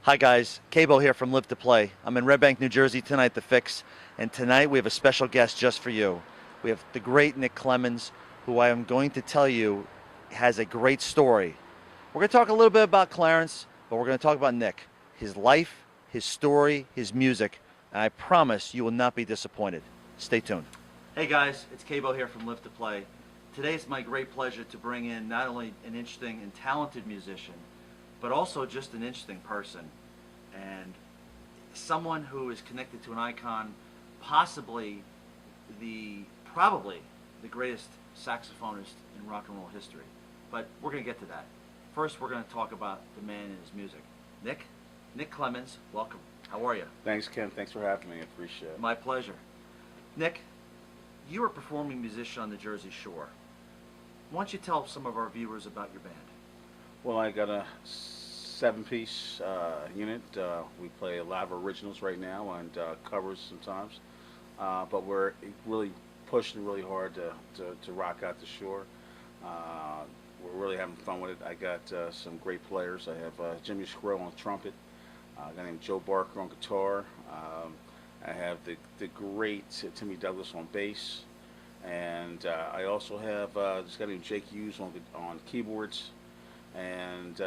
Hi guys, KBo here from Live to Play. I'm in Red Bank, New Jersey tonight, The Fix, and tonight we have a special guest just for you. We have the great Nick Clemons, who I am going to tell you has a great story. We're going to talk a little bit about Clarence, but we're going to talk about Nick, his life, his story, his music, and I promise you will not be disappointed. Stay tuned. Hey guys, it's KBo here from Live to Play. Today it's my great pleasure to bring in not only an interesting and talented musician, but also just an interesting person and someone who is connected to an icon, probably the greatest saxophonist in rock and roll history. But we're going to get to that. First, we're going to talk about the man and his music. Nick Clemons, welcome. How are you? Thanks, Ken. Thanks for having me. I appreciate it. My pleasure. Nick, you are a performing musician on the Jersey Shore. Why don't you tell some of our viewers about your band? Well, I got a seven-piece unit. We play a lot of originals right now and covers sometimes, but we're really pushing really hard to rock out the shore. We're really having fun with it. I got some great players. I have Jimmy Squirrel on trumpet, a guy named Joe Barker on guitar. I have the great Timmy Douglas on bass, and I also have this guy named Jake Hughes on keyboards, and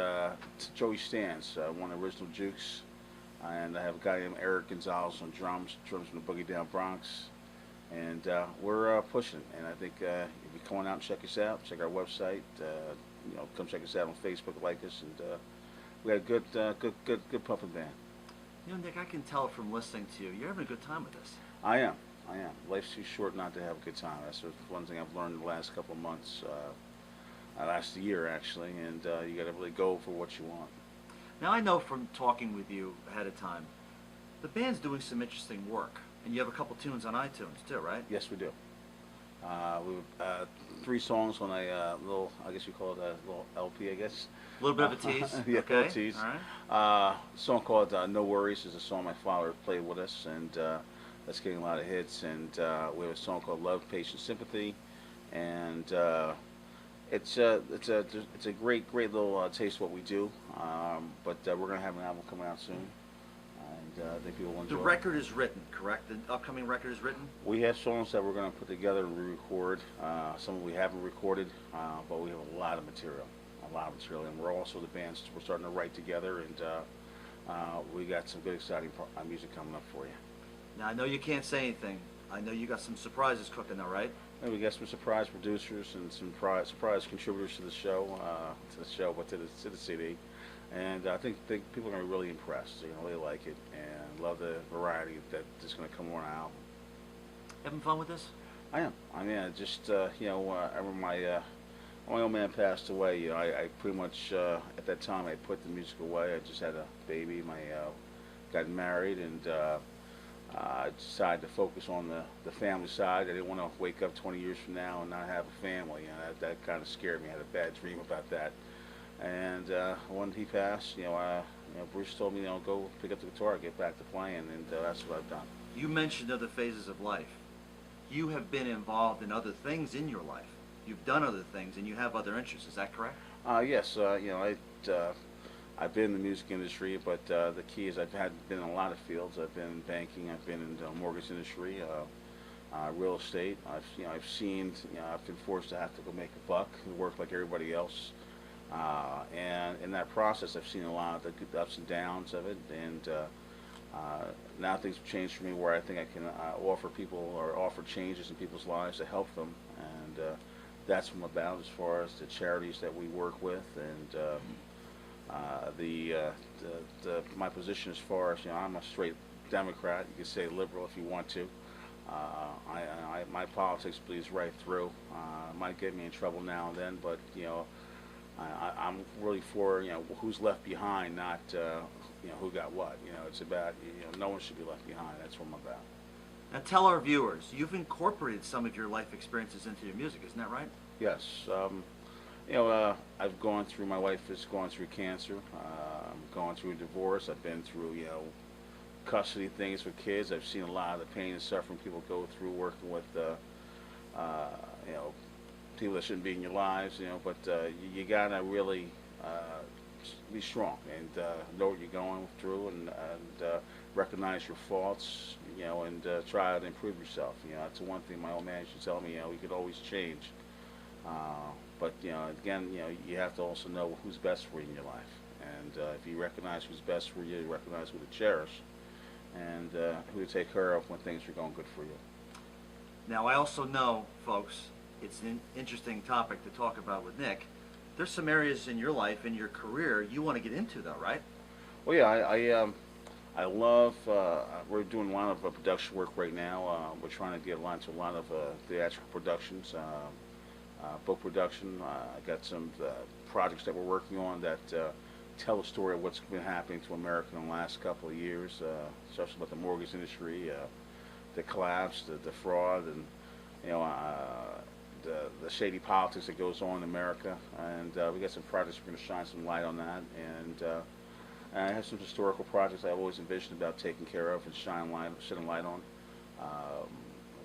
Joey Stans, one of the original Jukes, and I have a guy named Eric Gonzalez on drums from the Boogie Down Bronx, and we're pushing it. And I think if you come on out and check us out, check our website, come check us out on Facebook, like us, and we got a good pumping band. You know, Nick, I can tell from listening to you, you're having a good time with this. I am. Life's too short not to have a good time. That's one thing I've learned in the last couple of months. Last year actually, and you got to really go for what you want. Now I know from talking with you ahead of time, the band's doing some interesting work, and you have a couple tunes on iTunes too, right? Yes, we do. We have 3 songs on a little, I guess you call it a little LP, I guess. A little bit of a tease. Yeah, okay. A little tease. All right. A song called No Worries is a song my father played with us, and that's getting a lot of hits. And we have a song called Love, Patience, Sympathy, and it's a great little taste of what we do, but we're gonna have an album coming out soon, and I think people will enjoy. The record is written, correct? The upcoming record is written. We have songs that we're gonna put together and re-record. Some we haven't recorded, but we have a lot of material, and we're also we're starting to write together, and we got some good exciting music coming up for you. Now I know you can't say anything. I know you got some surprises cooking though, right? And we got some surprise producers and some surprise contributors to the show, but to the CD, and I think people are going to be really impressed. They're going to really like it and love the variety that's going to come on our album. Having fun with this? I am. I mean, I just I remember my old man passed away. I pretty much at that time I put the music away. I just had a baby. Got married, and I decided to focus on the family side. I didn't want to wake up 20 years from now and not have a family. That kind of scared me. I had a bad dream about that. And when he passed, Bruce told me, go pick up the guitar, get back to playing, and that's what I've done. You mentioned other phases of life. You have been involved in other things in your life. You've done other things, and you have other interests. Is that correct? Yes. I've been in the music industry, but the key is I've been in a lot of fields. I've been in banking. I've been in the mortgage industry, real estate. I've seen. I've been forced to have to go make a buck and work like everybody else. And in that process, I've seen a lot of the ups and downs of it. And now things have changed for me, where I think I can offer changes in people's lives to help them. And that's what I'm about as far as the charities that we work with, and my position as far as, I'm a straight Democrat. You could say liberal if you want to. My politics bleeds right through. Might get me in trouble now and then, but I'm really for who's left behind, not who got what. It's about no one should be left behind. That's what I'm about. Now tell our viewers, you've incorporated some of your life experiences into your music, isn't that right? Yes. I've gone through, my wife has gone through cancer. I'm going through a divorce. I've been through, custody things with kids. I've seen a lot of the pain and suffering people go through working with, people that shouldn't be in your lives, but you gotta really be strong and know what you're going through, and recognize your faults, and try to improve yourself. That's the one thing my old man used to tell me. We could always change, but again, you have to also know who's best for you in your life, and if you recognize who's best for you, you recognize who to cherish, and who to take care of when things are going good for you. Now, I also know, folks, it's an interesting topic to talk about with Nick. There's some areas in your life, in your career, you want to get into, though, right? Well, yeah, I love. We're doing a lot of production work right now. We're trying to get into a lot of theatrical productions, book production. I got some projects that we're working on that tell a story of what's been happening to America in the last couple of years, especially about the mortgage industry, the collapse, the fraud, and you know the shady politics that goes on in America. And we got some projects we're going to shine some light on that. And I have some historical projects I've always envisioned about taking care of and shedding light on.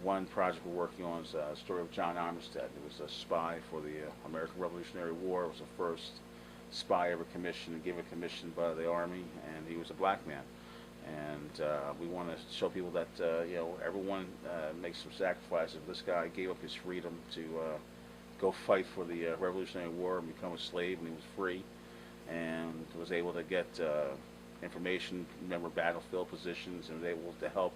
One project we're working on is a story of John Armistead. He was a spy for the American Revolutionary War. It was the first spy ever commissioned and given commission by the Army, and he was a black man. And we want to show people that everyone makes some sacrifices. This guy gave up his freedom to go fight for the Revolutionary War and become a slave, and he was free, and was able to get information, remember battlefield positions, and was able to help.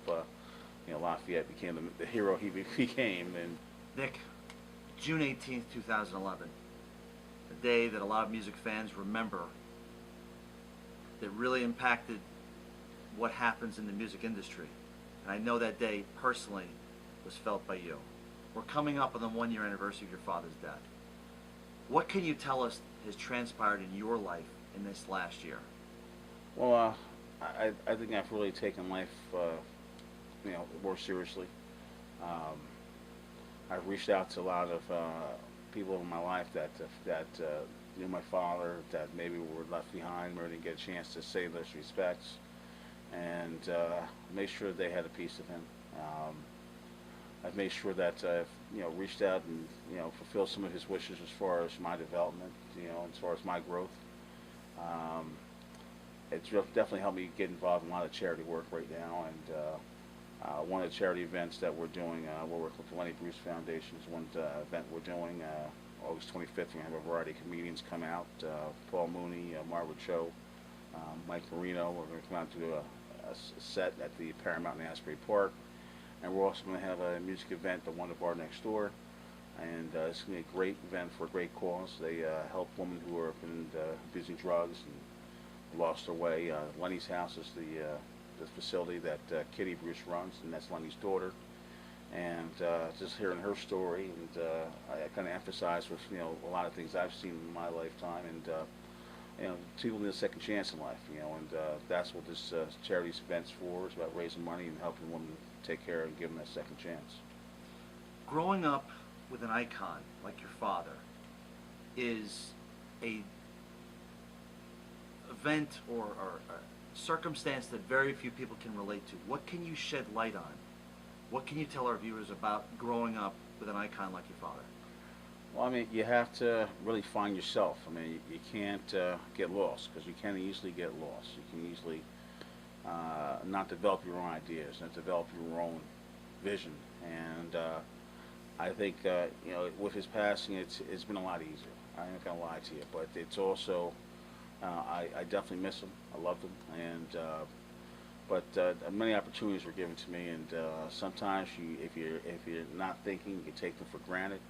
Lafayette became the hero he became. And Nick, June 18th, 2011, a day that a lot of music fans remember, that really impacted what happens in the music industry. And I know that day personally was felt by you. We're coming up on the 1-year anniversary of your father's death. What can you tell us has transpired in your life in this last year? Well, I think I've really taken life more seriously. I've reached out to a lot of people in my life that knew my father, that maybe were left behind or didn't get a chance to say those respects, and make sure they had a piece of him. I've made sure that I've reached out and fulfilled some of his wishes as far as my development, as far as my growth. It's definitely helped me get involved in a lot of charity work right now, and one of the charity events that we're doing, we're working with the Lenny Bruce Foundation. Is one event we're doing August 25th. We're going to have a variety of comedians come out. Paul Mooney, Margaret Cho, Mike Marino. We're going to come out and do a set at the Paramount in Asbury Park. And we're also going to have a music event at one of our next door. And it's going to be a great event for a great cause. They help women who are been abusing drugs and lost their way. Lenny's House is the facility that Kitty Bruce runs, and that's Lenny's daughter. And just hearing her story, and I kind of emphasize with a lot of things I've seen in my lifetime, and people need a second chance in life, and that's what this charity event's for. It's about raising money and helping women take care and give them that second chance. Growing up with an icon like your father is a event or a circumstance that very few people can relate to. What can you shed light on? What can you tell our viewers about growing up with an icon like your father? Well, I mean, you have to really find yourself. I mean, you can't get lost, because you can easily get lost. You can easily not develop your own ideas, not develop your own vision. And I think, with his passing, it's been a lot easier. I'm not going to lie to you, but it's also, I definitely miss him. I love him, and but many opportunities were given to me, and sometimes if you're not thinking, you take them for granted,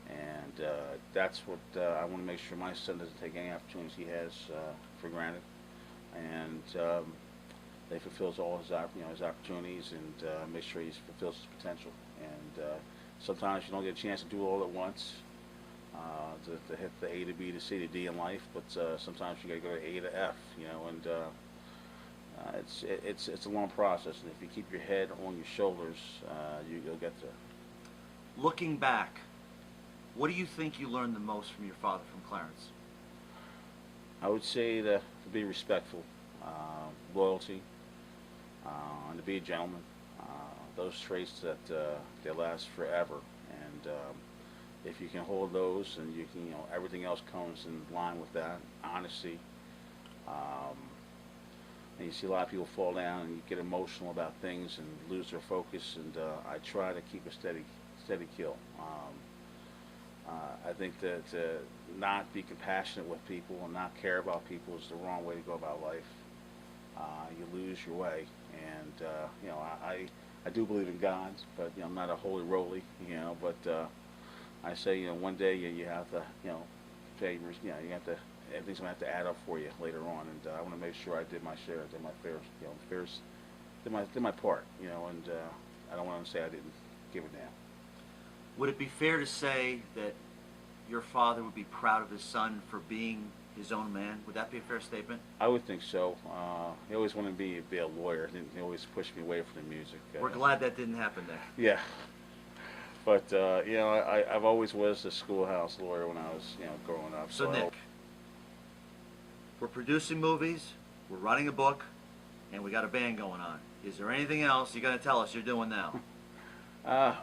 and that's what I want to make sure my son doesn't take any opportunities he has for granted, and that he fulfills all his his opportunities, and make sure he fulfills his potential. And sometimes you don't get a chance to do it all at once. To hit the A to B to C to D in life, but sometimes you got to go to A to F, and it's a long process. And if you keep your head on your shoulders, you'll get there. Looking back, what do you think you learned the most from your father, from Clarence? I would say to be respectful, loyalty, and to be a gentleman. Those traits that they last forever, and if you can hold those, and you can, everything else comes in line with that. Honesty, And you see a lot of people fall down and you get emotional about things and lose their focus. And I try to keep a steady keel. I think that not be compassionate with people and not care about people is the wrong way to go about life. You lose your way. And you know, I do believe in God, but you know, I'm not a holy roly. You know, but I say, you know, one day you have to, you know, pay. You know, you have to. Everything's gonna have to add up for you later on, and I want to make sure I did my share, did my fair, you know, did my part, you know, and I don't want to say I didn't give a damn. Would it be fair to say that your father would be proud of his son for being his own man? Would that be a fair statement? I would think so. He always wanted me to be a lawyer. He always pushed me away from the music. We're glad that didn't happen there. Yeah. But you know, I've always was a schoolhouse lawyer when I was, you know, growing up. So Nick, we're producing movies, we're writing a book, and we got a band going on. Is there anything else you're going to tell us you're doing now?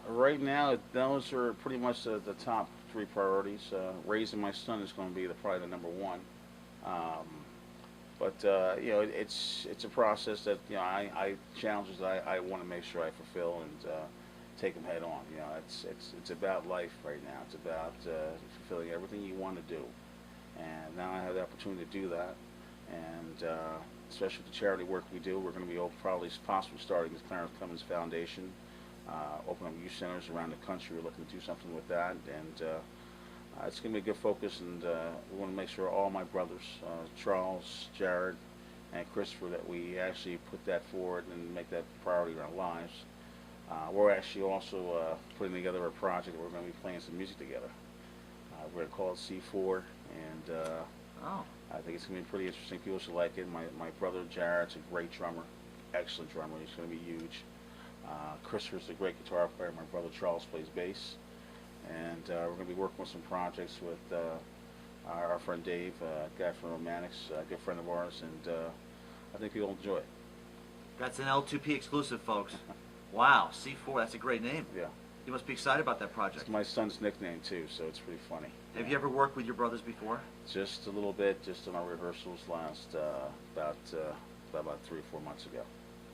Right now, those are pretty much the top three priorities. Raising my son is going to be probably the number one. But you know, it's a process that, you know, I challenges that I want to make sure I fulfill and take them head on. You know, it's about life right now. It's about fulfilling everything you want to do. And now I have the opportunity to do that, and especially with the charity work we do, we're going to be probably possibly starting the Nick Clemons Foundation, open up youth centers around the country. We're looking to do something with that, and it's going to be a good focus. And we want to make sure all my brothers, Charles, Jared, and Christopher, that we actually put that forward and make that a priority in our lives. We're actually also putting together a project where we're going to be playing some music together. We're going to call it C4, and I think it's going to be pretty interesting. People should like it. My brother Jared's a great drummer, excellent drummer. He's going to be huge. Christopher's a great guitar player. My brother Charles plays bass. And we're going to be working with some projects with our friend Dave, a guy from Romantics, a good friend of ours, and I think people will enjoy it. That's an L2P exclusive, folks. Wow, C4, that's a great name. Yeah. You must be excited about that project. It's my son's nickname too, so it's pretty funny. Have you ever worked with your brothers before? Just a little bit, just in our rehearsals last about 3 or 4 months ago.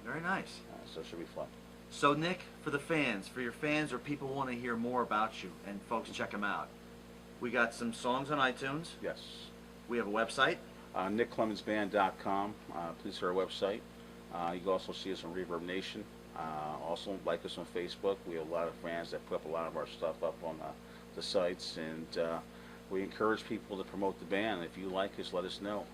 Very nice. So it should be fun. So Nick, for the fans, for your fans or people who want to hear more about you, and folks check them out, we got some songs on iTunes. Yes. We have a website. NickClemonsBand.com. Please see our website. You can also see us on Reverb Nation. Also like us on Facebook. We have a lot of fans that put up a lot of our stuff up on the sites, and we encourage people to promote the band. If you like us, let us know.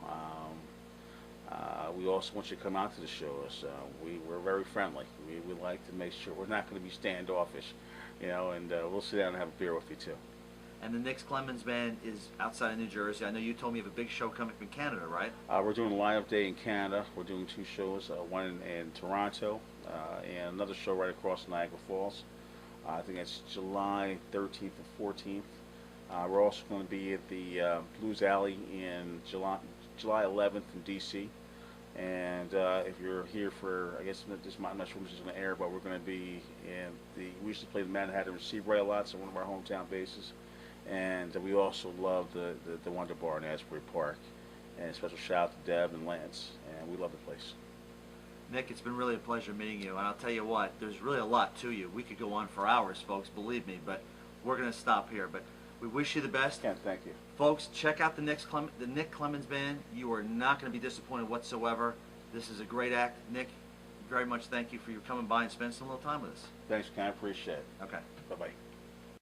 We also want you to come out to the shows. We're very friendly. We like to make sure we're not going to be standoffish, you know, and we'll sit down and have a beer with you too. And the Nick Clemons Band is outside of New Jersey. I know you told me you have a big show coming from Canada, right? We're doing a live day in Canada. We're doing 2 shows, one in Toronto and another show right across Niagara Falls. I think it's July 13th and 14th. We're also going to be at the Blues Alley in July 11th in D.C. And if you're here for, I guess I'm not sure when this is going to air, but we're going to be we used to play the Manhattan Receiver a lot, so one of our hometown bases. And we also love the Wonder Bar in Asbury Park. And a special shout out to Deb and Lance, and we love the place. Nick, it's been really a pleasure meeting you, and I'll tell you what, there's really a lot to you. We could go on for hours, folks, believe me, but we're going to stop here. But we wish you the best. Ken, thank you. Folks, check out the Nick Clemons Band. You are not going to be disappointed whatsoever. This is a great act. Nick, very much thank you for your coming by and spending some little time with us. Thanks, Ken. I appreciate it. Okay. Bye-bye.